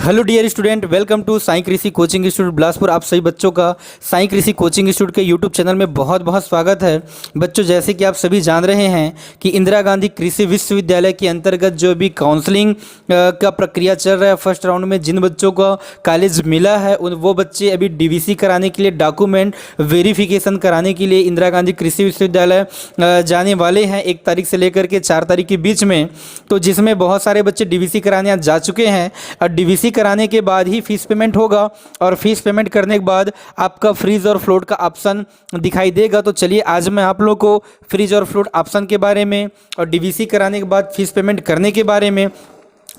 Hello dear student, welcome to Sai Krishi coaching institute Bilaspur. आप सभी बच्चों का साई कृषि कोचिंग इंस्टीट्यूट के यूट्यूब चैनल में बहुत बहुत स्वागत है। बच्चों, जैसे कि आप सभी जान रहे हैं कि इंदिरा गांधी कृषि विश्वविद्यालय के अंतर्गत जो भी काउंसलिंग का प्रक्रिया चल रहा है, फर्स्ट राउंड में जिन बच्चों को कॉलेज मिला है वो बच्चे अभी डीवीसी कराने के लिए, डॉक्यूमेंट वेरिफिकेशन कराने के लिए इंदिरा गांधी कृषि विश्वविद्यालय जाने वाले हैं 1 तारीख से लेकर के 4 तारीख के बीच में। तो जिसमें बहुत सारे बच्चे डीवीसी कराने आज जा चुके हैं और डीवीसी कराने के बाद ही फीस पेमेंट होगा और फीस पेमेंट करने के बाद आपका फ्रीज और फ्लोट का ऑप्शन दिखाई देगा। तो चलिए आज मैं आप लोग को फ्रीज और फ्लोट ऑप्शन के बारे में और डीवीसी कराने के बाद फीस पेमेंट करने के बारे में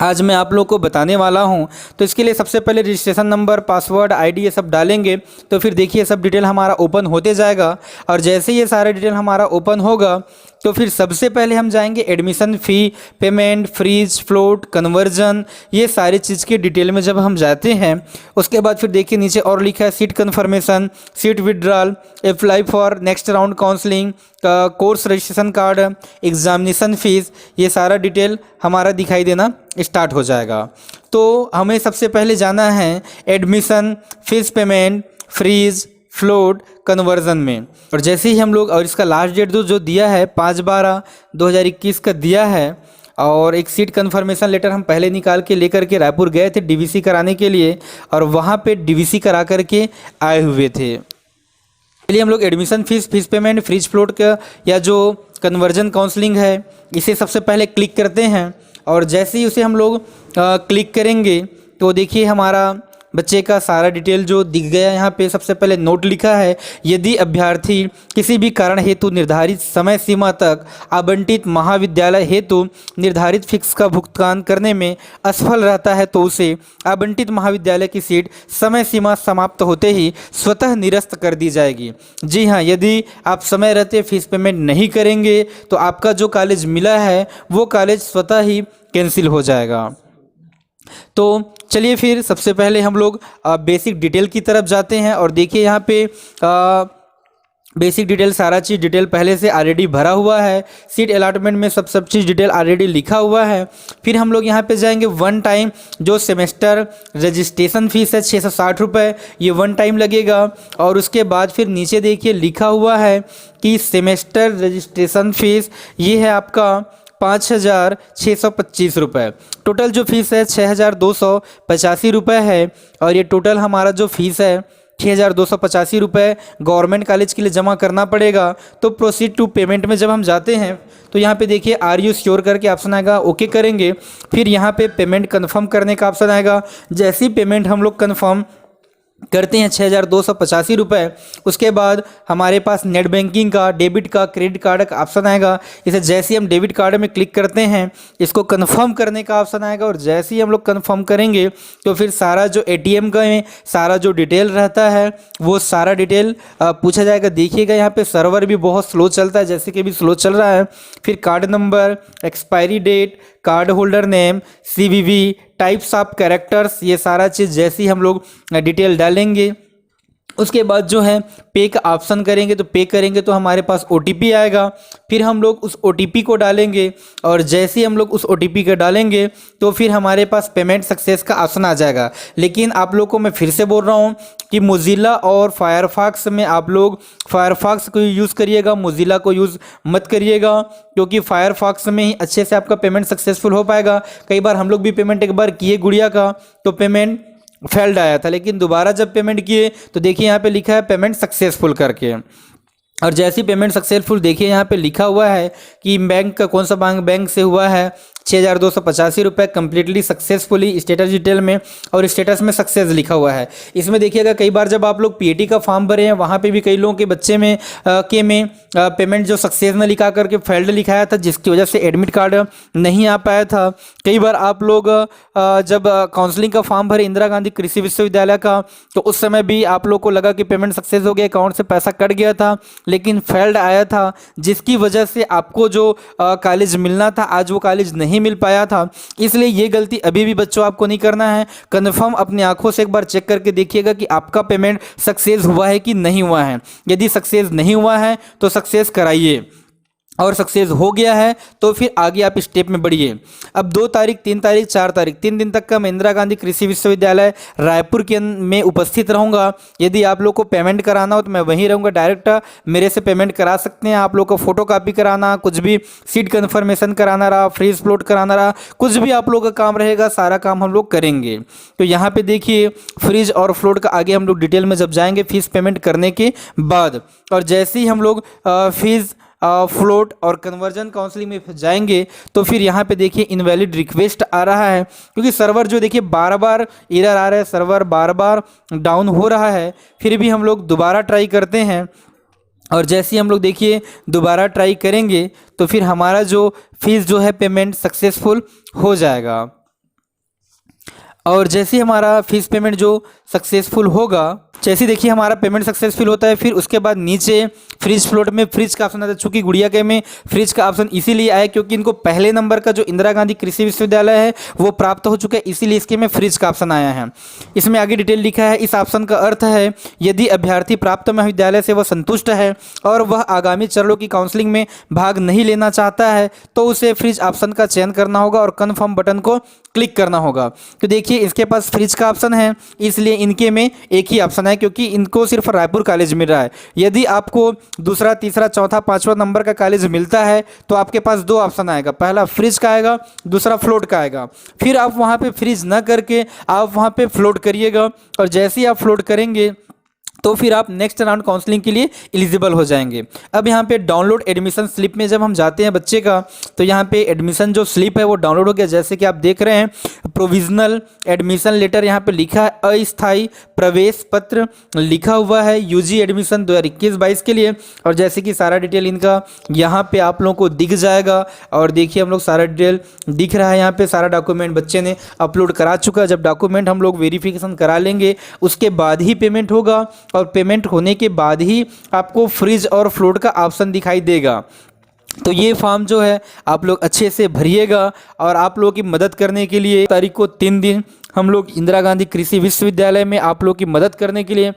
आज मैं आप लोग को बताने वाला हूं। तो इसके लिए सबसे पहले रजिस्ट्रेशन नंबर, पासवर्ड, आईडी ये सब डालेंगे तो फिर देखिए सब डिटेल हमारा ओपन होते जाएगा। और जैसे ये सारा डिटेल हमारा ओपन होगा तो फिर सबसे पहले हम जाएंगे admission fee, payment, freeze, float, conversion, ये सारी चीज़ के डिटेल में जब हम जाते हैं उसके बाद फिर देखिए नीचे और लिखा है seat confirmation, seat withdrawal, apply for next round counselling, course registration card, examination fees, ये सारा डिटेल हमारा दिखाई देना स्टार्ट हो जाएगा। तो हमें सबसे पहले जाना है admission, fees payment, freeze, float, conversion में। और जैसे ही हम लोग, और इसका लास्ट डेट जो दिया है 5/12/2021 का दिया है। और एक सीट कन्फर्मेशन लेटर हम पहले निकाल के लेकर के रायपुर गए थे डीवीसी कराने के लिए और वहाँ पे डीवीसी करा करके आए हुए थे। चलिए हम लोग admission fees payment, freeze, float का या जो कन्वर्जन काउंसलिंग है इसे सबसे पहले क्लिक करते हैं। और जैसे ही उसे हम लोग क्लिक करेंगे तो देखिए हमारा बच्चे का सारा डिटेल जो दिख गया। यहाँ पे सबसे पहले नोट लिखा है, यदि अभ्यर्थी किसी भी कारण हेतु निर्धारित समय सीमा तक आवंटित महाविद्यालय हेतु निर्धारित फीस का भुगतान करने में असफल रहता है तो उसे आवंटित महाविद्यालय की सीट समय सीमा समाप्त होते ही स्वतः निरस्त कर दी जाएगी। जी हाँ, यदि आप समय रहते फीस पेमेंट नहीं करेंगे तो आपका जो कॉलेज मिला है वो कॉलेज स्वतः ही कैंसिल हो जाएगा। तो चलिए फिर सबसे पहले हम लोग बेसिक डिटेल की तरफ जाते हैं। और देखिए यहाँ पे बेसिक डिटेल, सारा चीज़ डिटेल पहले से ऑलरेडी भरा हुआ है। सीट अलॉटमेंट में सब चीज़ डिटेल ऑलरेडी लिखा हुआ है। फिर हम लोग यहाँ पे जाएंगे वन टाइम जो सेमेस्टर रजिस्ट्रेशन फीस है 660 रुपये, ये वन टाइम लगेगा। और उसके बाद फिर नीचे देखिए लिखा हुआ है कि सेमेस्टर रजिस्ट्रेशन फीस ये है आपका 5,625 रुपये। टोटल जो फीस है 6,285 रुपये है। और ये टोटल हमारा जो फीस है 6,285 रुपये गवर्नमेंट कॉलेज के लिए जमा करना पड़ेगा। तो प्रोसीड टू पेमेंट में जब हम जाते हैं तो यहाँ पे देखिए आर यू श्योर करके ऑप्शन आएगा, ओके करेंगे। फिर यहाँ पे पेमेंट कन्फर्म करने का ऑप्शन आएगा। जैसे ही पेमेंट हम लोग कन्फर्म करते हैं 6,285 रुपये, उसके बाद हमारे पास नेट बैंकिंग का, डेबिट का, क्रेडिट कार्ड का ऑप्शन आएगा। इसे जैसे ही हम डेबिट कार्ड में क्लिक करते हैं इसको कंफर्म करने का ऑप्शन आएगा। और जैसे ही हम लोग कंफर्म करेंगे तो फिर सारा जो एटीएम का में सारा जो डिटेल रहता है वो सारा डिटेल पूछा जाएगा। देखिएगा यहाँ पे सर्वर भी बहुत स्लो चलता है, जैसे कि भी स्लो चल रहा है। फिर card number, expiry date, card holder name, CVV, types of characters, ये सारा चीज़ जैसे ही हम लोग डिटेल डालेंगे उसके बाद जो है पे का ऑप्शन करेंगे। तो पे करेंगे तो हमारे पास ओटीपी आएगा। फिर हम लोग उस ओटीपी को डालेंगे और जैसे ही हम लोग उस ओटीपी को डालेंगे तो फिर हमारे पास पेमेंट सक्सेस का ऑप्शन आ जाएगा। लेकिन आप लोग को मैं फिर से बोल रहा हूँ कि मोजिला और फायरफॉक्स में आप लोग फायरफॉक्स को यूज़ करिएगा, मोजिला को यूज़ मत करिएगा, क्योंकि फायरफॉक्स में ही अच्छे से आपका पेमेंट सक्सेसफुल हो पाएगा। कई बार हम लोग भी पेमेंट एक बार किए गुड़िया का तो पेमेंट फेल्ड आया था, लेकिन दोबारा जब पेमेंट किए तो देखिए यहाँ पे लिखा है पेमेंट सक्सेसफुल करके। और जैसी पेमेंट सक्सेसफुल देखिए यहाँ पे लिखा हुआ है कि बैंक का कौन सा बैंक से हुआ है 6,285 रुपये कम्प्लीटली सक्सेसफुली स्टेटस डिटेल में, और स्टेटस में सक्सेस लिखा हुआ है। इसमें देखिएगा कई बार जब आप लोग पीएटी का फॉर्म भरे हैं वहाँ पे भी कई लोगों के बच्चे में पेमेंट जो सक्सेस में लिखा करके फेल्ड लिखाया था, जिसकी वजह से एडमिट कार्ड नहीं आ पाया था। कई बार आप लोग जब काउंसलिंग का फॉर्म भरे इंदिरा गांधी कृषि विश्वविद्यालय का तो उस समय भी आप लोग को लगा कि पेमेंट सक्सेस हो गया, अकाउंट से पैसा कट गया था, लेकिन फेल्ड आया था, जिसकी वजह से आपको जो कॉलेज मिलना था आज वो कॉलेज नहीं मिल पाया था। इसलिए ये गलती अभी भी बच्चों आपको नहीं करना है। कन्फर्म अपनी आंखों से एक बार चेक करके देखिएगा कि आपका पेमेंट सक्सेस हुआ है कि नहीं हुआ है। यदि सक्सेस नहीं हुआ है तो सक्सेस कराइए। और सक्सेस हो गया है तो फिर आगे आप स्टेप में बढ़िए। अब 2 तारीख, 3 तारीख, 4 तारीख, 3 दिन तक का मैं इंदिरा गांधी कृषि विश्वविद्यालय रायपुर के में उपस्थित रहूंगा। यदि आप लोग को पेमेंट कराना हो तो मैं वहीं रहूंगा, डायरेक्ट मेरे से पेमेंट करा सकते हैं। आप लोग को फोटो कापी कराना, कुछ भी सीट कन्फर्मेशन कराना रहा, फ्रीज फ्लोट कराना रहा, कुछ भी आप लोग का काम रहेगा, सारा काम हम लोग करेंगे। तो यहाँ पे देखिए फ्रीज और फ्लोट का आगे हम लोग डिटेल में जब जाएंगे फीस पेमेंट करने के बाद, और जैसे ही हम लोग फीस फ्लोट और कन्वर्जन काउंसलिंग में जाएंगे तो फिर यहाँ पे देखिए इनवैलिड रिक्वेस्ट आ रहा है, क्योंकि सर्वर जो देखिए बार बार एरर आ रहा है, सर्वर बार बार डाउन हो रहा है। फिर भी हम लोग दोबारा ट्राई करते हैं, और जैसे ही हम लोग देखिए दोबारा ट्राई करेंगे तो फिर हमारा जो फीस जो है पेमेंट सक्सेसफुल हो जाएगा। और जैसे ही हमारा फीस पेमेंट जो सक्सेसफुल होगा, जैसे देखिए हमारा पेमेंट सक्सेसफुल होता है, फिर उसके बाद नीचे फ्रिज फ्लोट में फ्रिज का ऑप्शन आता है। चूंकि गुड़िया के में फ्रिज का ऑप्शन इसीलिए आया क्योंकि इनको पहले नंबर का जो इंदिरा गांधी कृषि विश्वविद्यालय है वो प्राप्त हो चुका है, इसीलिए इसके में फ्रिज का ऑप्शन आया है। इसमें आगे डिटेल लिखा है, इस ऑप्शन का अर्थ है यदि अभ्यर्थी प्राप्त महाविद्यालय से वह संतुष्ट है और वह आगामी चरणों की काउंसलिंग में भाग नहीं लेना चाहता है तो उसे फ्रिज ऑप्शन का चयन करना होगा और कन्फर्म बटन को क्लिक करना होगा। तो देखिए इसके पास फ्रिज का ऑप्शन है, इसलिए इनके में एक ही ऑप्शन है क्योंकि इनको सिर्फ रायपुर कॉलेज मिल रहा है। यदि आपको दूसरा, तीसरा, चौथा, 5वां नंबर का कॉलेज मिलता है तो आपके पास 2 ऑप्शन आएगा, पहला फ्रिज का आएगा, दूसरा फ्लोट का आएगा। फिर आप वहाँ पे फ्रिज ना करके आप वहाँ पे फ्लोट करिएगा, और जैसे ही आप फ्लोट करेंगे तो फिर आप नेक्स्ट राउंड काउंसलिंग के लिए एलिजिबल हो जाएंगे। अब यहाँ पे डाउनलोड एडमिशन स्लिप में जब हम जाते हैं बच्चे का, तो यहाँ पे एडमिशन जो स्लिप है वो डाउनलोड हो गया। जैसे कि आप देख रहे हैं प्रोविजनल एडमिशन लेटर यहाँ पे लिखा है, अस्थायी प्रवेश पत्र लिखा हुआ है यूजी एडमिशन 2021-22 के लिए। और जैसे कि सारा डिटेल इनका यहाँ पे आप लोगों को दिख जाएगा, और देखिए हम लोग सारा डिटेल दिख रहा है यहाँ पे, सारा डॉक्यूमेंट बच्चे ने अपलोड करा चुका है। जब डॉक्यूमेंट हम लोग वेरिफिकेशन करा लेंगे उसके बाद ही पेमेंट होगा, और पेमेंट होने के बाद ही आपको फ्रिज और फ्लोट का ऑप्शन दिखाई देगा। तो ये फॉर्म जो है आप लोग अच्छे से भरिएगा, और आप लोगों की मदद करने के लिए तारीख को 3 दिन हम लोग इंदिरा गांधी कृषि विश्वविद्यालय में आप लोगों की मदद करने के लिए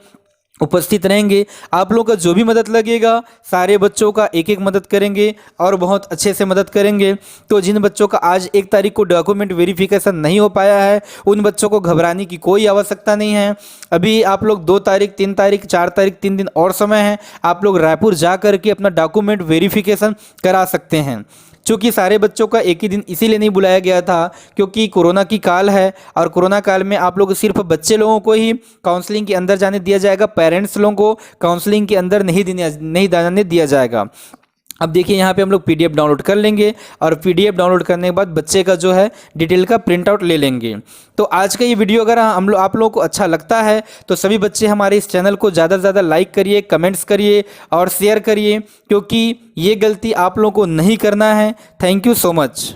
उपस्थित रहेंगे। आप लोग का जो भी मदद लगेगा सारे बच्चों का एक एक मदद करेंगे और बहुत अच्छे से मदद करेंगे। तो जिन बच्चों का आज 1 तारीख को डॉक्यूमेंट वेरिफिकेशन नहीं हो पाया है उन बच्चों को घबराने की कोई आवश्यकता नहीं है। अभी आप लोग 2 तारीख, 3 तारीख, 4 तारीख, 3 दिन और समय है, आप लोग रायपुर जा करके अपना डॉक्यूमेंट वेरिफिकेशन करा सकते हैं। चूँकि सारे बच्चों का एक ही दिन इसीलिए नहीं बुलाया गया था क्योंकि कोरोना की काल है, और कोरोना काल में आप लोग सिर्फ बच्चे लोगों को ही काउंसलिंग के अंदर जाने दिया जाएगा, पेरेंट्स लोगों को काउंसलिंग के अंदर नहीं जाने दिया जाएगा। अब देखिए यहाँ पे हम लोग PDF डाउनलोड कर लेंगे, और PDF डाउनलोड करने के बाद बच्चे का जो है डिटेल का प्रिंट आउट ले लेंगे। तो आज का ये वीडियो अगर आप लोगों को अच्छा लगता है तो सभी बच्चे हमारे इस चैनल को ज़्यादा से ज़्यादा लाइक करिए, कमेंट्स करिए और शेयर करिए, क्योंकि ये गलती आप लोगों को नहीं करना है। Thank you so much.